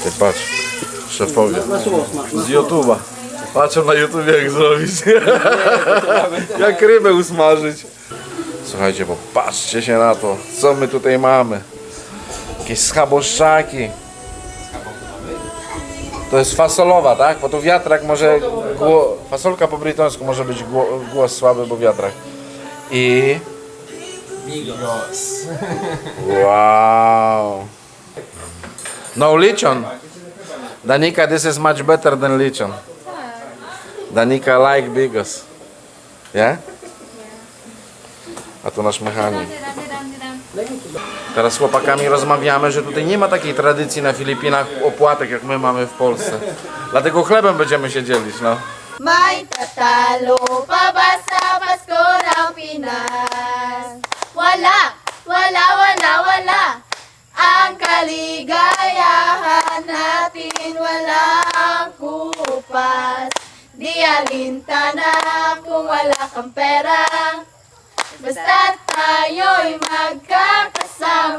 Ty patrz, szefowie z YouTube'a. Patrzą na YouTube jak zrobić. Jak rybę usmażyć. Słuchajcie, popatrzcie się na to, co my tutaj mamy. Jakieś schaboszczaki. To jest fasolowa, tak? Bo tu wiatrak może... Fasolka po brytońsku może być głos słaby, bo wiatrak. I... Bigos. Wow. No lichon. Danica, this is much better than lichon. Danica like bigos. Yeah? A tu nasz mechanik. Teraz z chłopakami rozmawiamy, że tutaj nie ma takiej tradycji na Filipinach opłatek, jak my mamy w Polsce. Dlatego chlebem będziemy się dzielić, no. May tatalo pa ba sa Pasko ng Pinas? Wala, wala, wala, wala. Ang kaligayahan natin walang kupas. Di alintana kung wala kang pera. Basta tayo'y magkakasama.